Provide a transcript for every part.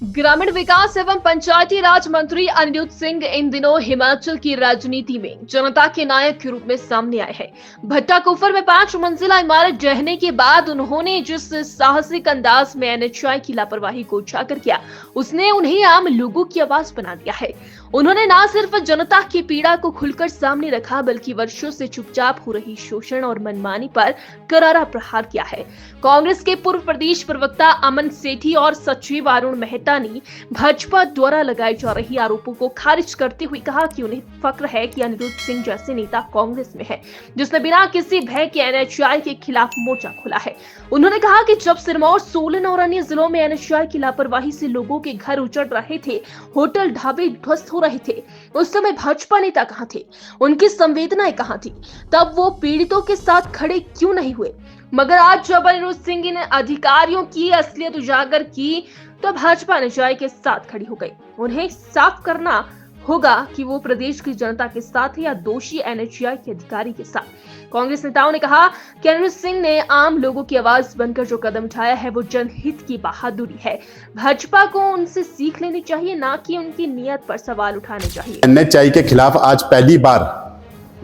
ग्रामीण विकास एवं पंचायती राज मंत्री अनिरुद्ध सिंह इन दिनों हिमाचल की राजनीति में जनता के नायक के रूप में सामने आए हैं। भट्टा कुफर में 5 मंजिला इमारत ढहने के बाद उन्होंने जिस साहसिक अंदाज में एनएचएआई की लापरवाही को उजागर किया, उसने उन्हें आम लोगों की आवाज बना दिया है। उन्होंने न सिर्फ जनता की पीड़ा को खुलकर सामने रखा, बल्कि वर्षों से चुपचाप हो रही शोषण और मनमानी पर करारा प्रहार किया है। कांग्रेस के पूर्व प्रदेश प्रवक्ता अमन सेठी और सचिव अरुण मेहता ने भाजपा द्वारा लगाए जा रहे आरोपों को खारिज करते हुए कहा कि उन्हें फक्र है कि अनिरुद्ध सिंह जैसे नेता कांग्रेस में है, जिसने बिना किसी भय के एनएचएआई के खिलाफ मोर्चा खोला है। उन्होंने कहा कि जब सिरमौर, सोलन और अन्य जिलों में एनएचएआई की लापरवाही से लोगों के घर उजड़ रहे थे, होटल ढाबे ध्वस्त हो रहे थे, उस समय भाजपा नेता कहां थे? उनकी संवेदनाएं कहां थी? तब वो पीड़ितों के साथ खड़े क्यों नहीं हुए? मगर आज जब अनिरुद्ध सिंह ने अधिकारियों की असलियत उजागर की, तो भाजपा एनएचएआई के साथ खड़ी हो गई। उन्हें साफ करना होगा कि वो प्रदेश की जनता के साथ है या दोषी एनएचएआई के अधिकारी के साथ। कांग्रेस नेताओं ने कहा कि अनिरुद्ध सिंह ने आम लोगों की आवाज बनकर जो कदम उठाया है, वो जनहित की बहादुरी है। भाजपा को उनसे सीख लेनी चाहिए, ना कि उनकी नीयत पर सवाल उठाने चाहिए। एनएचएआई के खिलाफ आज पहली बार,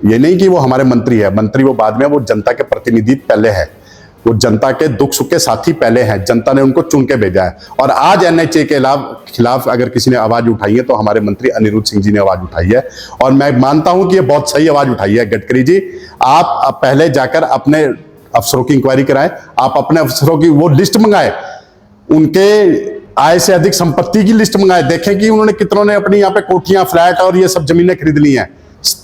ये नहीं कि वो हमारे मंत्री है, मंत्री वो बाद में, वो जनता के प्रतिनिधि पहले है, वो जनता के दुख सुख के साथी पहले हैं, जनता ने उनको चुन के भेजा है। और आज एनएचए के खिलाफ अगर किसी ने आवाज उठाई है तो हमारे मंत्री अनिरुद्ध सिंह जी ने आवाज उठाई है, और मैं मानता हूं कि ये बहुत सही आवाज उठाई है। गडकरी जी, आप पहले जाकर अपने अफसरों की इंक्वायरी कराएं, आप अपने अफसरों की वो लिस्ट मंगाए, उनके आय से अधिक संपत्ति की लिस्ट मंगाए, देखें कि उन्होंने कितनों ने अपनी यहाँ पे कोठियां, फ्लैट और ये सब जमीनें खरीद ली हैं।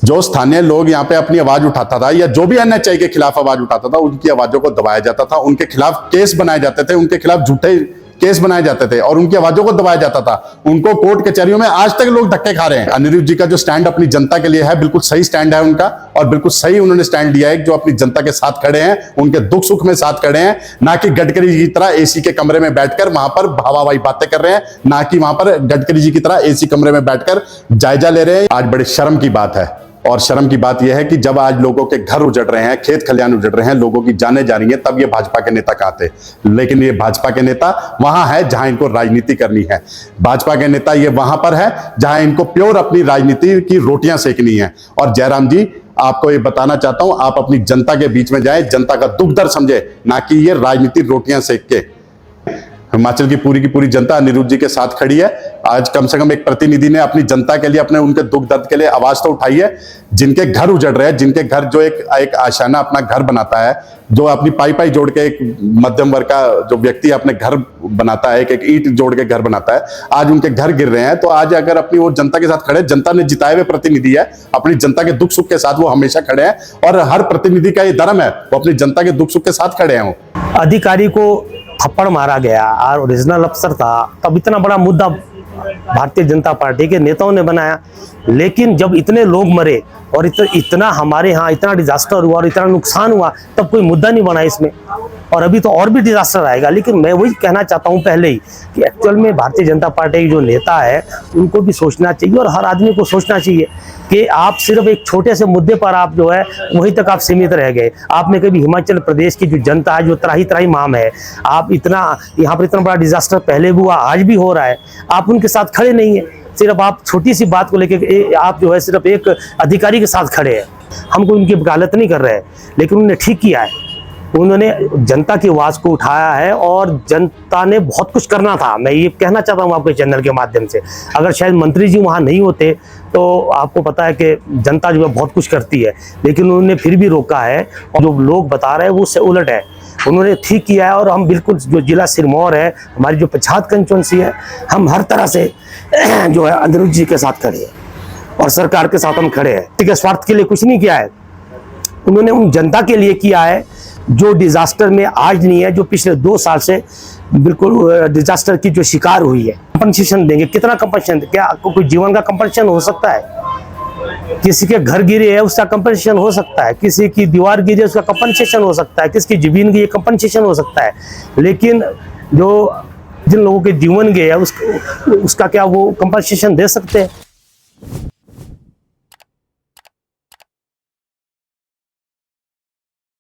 जो स्थानीय लोग यहाँ पे अपनी आवाज उठाता था या जो भी एनएचएआई के खिलाफ आवाज उठाता था, उनकी आवाजों को दबाया जाता था, उनके खिलाफ केस बनाए जाते थे, उनके खिलाफ झूठे केस बनाए जाते थे और उनकी आवाजों को दबाया जाता था। उनको कोर्ट कचहरियों में आज तक लोग धक्के खा रहे हैं। अनिरुद्ध जी का जो स्टैंड अपनी जनता के लिए है, बिल्कुल सही स्टैंड है उनका, और बिल्कुल सही उन्होंने स्टैंड लिया है, जो अपनी जनता के साथ खड़े हैं, उनके दुख सुख में साथ खड़े हैं, ना कि गडकरी जी की तरह एसी के कमरे में बैठकर वहां पर भावाभाई बातें कर रहे हैं, ना कि वहां पर गडकरी जी की तरह एसी कमरे में बैठकर जायजा ले रहे हैं। आज बड़े शर्म की बात है, और शर्म की बात यह है कि जब आज लोगों के घर उजड़ रहे हैं, खेत खलियान उजड़ रहे हैं, लोगों की जानें जा रही हैं, तब ये भाजपा के नेता कहां थे? लेकिन ये भाजपा के नेता वहां है जहां इनको राजनीति करनी है। भाजपा के नेता ये वहां पर है जहां इनको प्योर अपनी राजनीति की रोटियां सेकनी है। और जयराम जी, आपको ये बताना चाहता हूं, आप अपनी जनता के बीच में जाएं, जनता का दुख दर्द समझे, ना कि ये राजनीतिक रोटियां सेक के। हिमाचल की पूरी जनता अनिरुद्ध जी के साथ खड़ी है। आज कम से कम एक प्रतिनिधि ने अपनी जनता के लिए, अपने उनके दुख दर्द के लिए आवाज तो उठाई है। जिनके घर उजड़ रहे हैं, जिनके घर, जो एक आशाना अपना घर बनाता है, जो अपनी पाई जोड़ के, एक मध्यम वर्ग का जो व्यक्ति अपने घर बनाता है, एक ईंट जोड़ के घर बनाता है, आज उनके घर गिर रहे हैं। तो आज अगर अपनी वो जनता के साथ खड़े, जनता ने जिताए हुए प्रतिनिधि है, अपनी जनता के दुख सुख के साथ वो हमेशा खड़े हैं, और हर प्रतिनिधि का ये धर्म है वो अपनी जनता के दुख सुख के साथ खड़े हैं। अधिकारी को थप्पड़ मारा गया और रीजनल अफसर था, तब इतना बड़ा मुद्दा भारतीय जनता पार्टी के नेताओं ने बनाया। लेकिन जब इतने लोग मरे और इतना हमारे यहाँ इतना डिजास्टर हुआ और इतना नुकसान हुआ, तब कोई मुद्दा नहीं बना इसमें। और अभी तो और भी डिजास्टर आएगा। लेकिन मैं वही कहना चाहता हूँ पहले ही कि एक्चुअल में भारतीय जनता पार्टी की जो नेता है, उनको भी सोचना चाहिए और हर आदमी को सोचना चाहिए कि आप सिर्फ एक छोटे से मुद्दे पर आप जो है वहीं तक आप सीमित रह गए। आपने कभी हिमाचल प्रदेश की जो जनता है, जो त्राही माम है, आप इतना यहाँ पर इतना बड़ा डिजास्टर पहले भी हुआ, आज भी हो रहा है, आप उनके साथ खड़े नहीं है। सिर्फ आप छोटी सी बात को लेकर आप जो है सिर्फ एक अधिकारी के साथ खड़े हैं। हमको उनकी वकालत नहीं कर रहे हैं, लेकिन उन्होंने ठीक किया है। उन्होंने जनता की आवाज को उठाया है और जनता ने बहुत कुछ करना था। मैं ये कहना चाहता हूँ आपके चैनल के माध्यम से, अगर शायद मंत्री जी वहाँ नहीं होते तो आपको पता है कि जनता जो है बहुत कुछ करती है, लेकिन उन्होंने फिर भी रोका है। और जो लोग बता रहे हैं वो उससे उलट है। उन्होंने ठीक किया है और हम बिल्कुल, जो जिला सिरमौर है, हमारी जो पछात कंस्टिट्यूंसी है, हम हर तरह से जो है अनिरुद्ध जी के साथ खड़े हैं और सरकार के साथ हम खड़े हैं। ठीक है, स्वार्थ के लिए कुछ नहीं किया है, उन्होंने उन जनता के लिए किया है जो डिजास्टर में आज नहीं है, जो पिछले 2 साल से बिल्कुल डिजास्टर की जो शिकार हुई है। कंपनसेशन देंगे, कितना कंपनसेशन? क्या कोई जीवन का कंपनसेशन हो सकता है? किसी के घर गिरे है उसका कंपनसेशन हो सकता है, किसी की दीवार गिरी है उसका कंपनसेशन हो सकता है, किसकी जमीन गई कंपनसेशन हो सकता है। लेकिन जिन लोगों के जीवन गए है उसका क्या वो कंपनसेशन दे सकते हैं?